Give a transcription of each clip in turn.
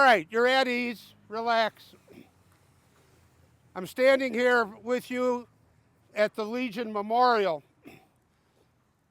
right, you're at ease, relax. I'm standing here with you at the Legion Memorial.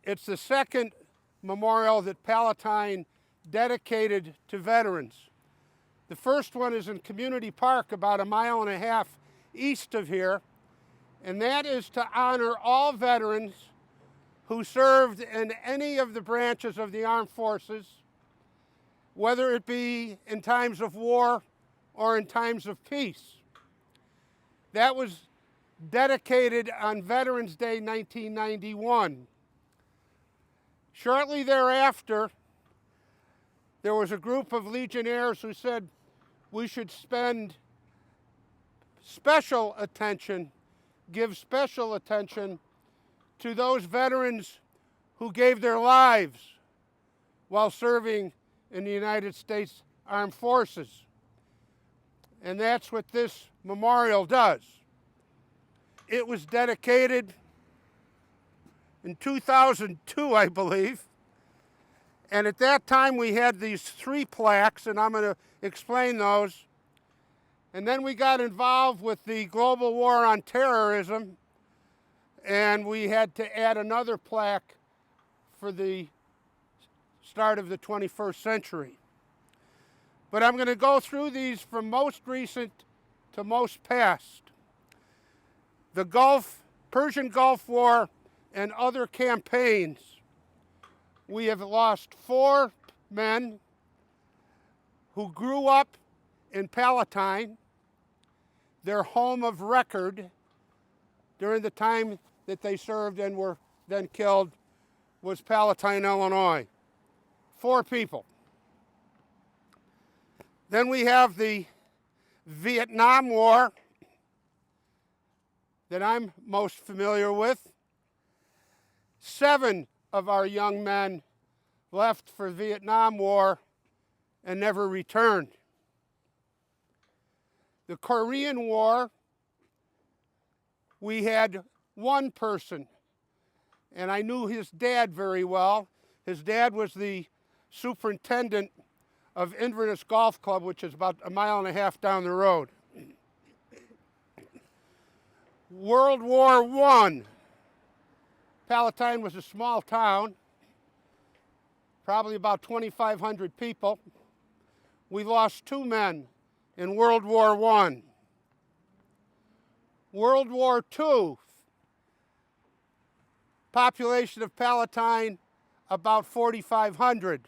It's the second memorial that Palatine dedicated to veterans. The first one is in Community Park, about 1.5 miles east of here, and that is to honor all veterans who served in any of the branches of the armed forces, whether it be in times of war or in times of peace. That was dedicated on Veterans Day 1991. Shortly thereafter, there was a group of Legionnaires who said we should spend special attention, give special attention to those veterans who gave their lives while serving in the United States Armed Forces. And that's what this memorial does. It was dedicated in 2002, I believe. And at that time we had these 3 plaques, and I'm going to explain those. And then we got involved with the global war on terrorism, and we had to add another plaque for the start of the 21st century. But I'm going to go through these from most recent to most past. The Persian Gulf War and other campaigns. We have lost 4 men who grew up in Palatine, their home of record during the time that they served and were then killed was Palatine, Illinois. 4 people. Then we have the Vietnam War that I'm most familiar with. 7 of our young men left for the Vietnam War and never returned. The Korean War, we had 1 person, and I knew his dad very well. His dad was the superintendent of Inverness Golf Club, which is about 1.5 miles down the road. World War I. Palatine was a small town, probably about 2,500 people. We lost 2 men in World War I. World War II, population of Palatine about 4,500.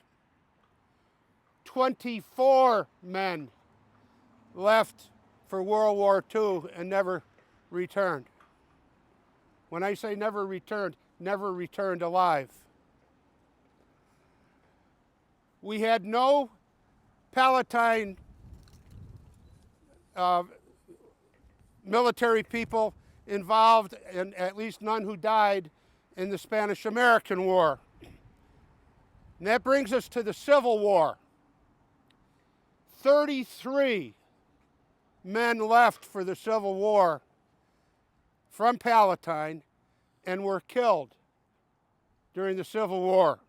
24 men left for World War II and never returned. When I say never returned alive. We had no Palatine military people involved, and at least none who died in the Spanish-American War. And that brings us to the Civil War. 33 men left for the Civil War from Palatine and were killed during the Civil War.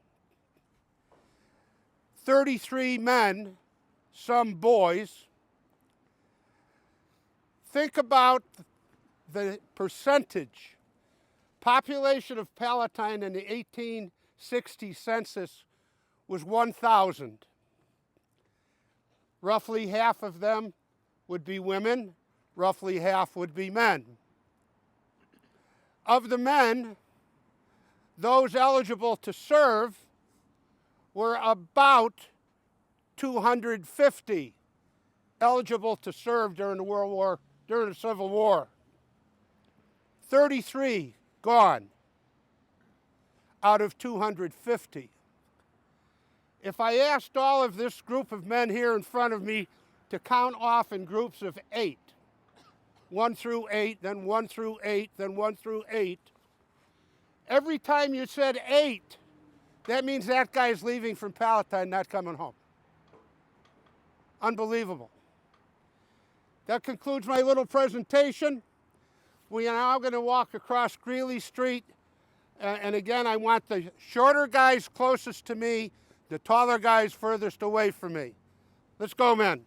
33 men, some boys. Think about the percentage. Population of Palatine in the 1860 census was 1,000. Roughly half of them would be women, roughly half would be men. Of the men, those eligible to serve were about 250 eligible to serve during the Civil War. 33 gone out of 250. If I asked all of this group of men here in front of me to count off in groups of 8, 1 through 8, then 1 through 8, then 1 through 8, every time you said 8, that means that guy's leaving from Palatine, not coming home. Unbelievable. That concludes my little presentation. We are now going to walk across Greeley Street. And again, I want the shorter guys closest to me, the taller guys furthest away from me. Let's go, men.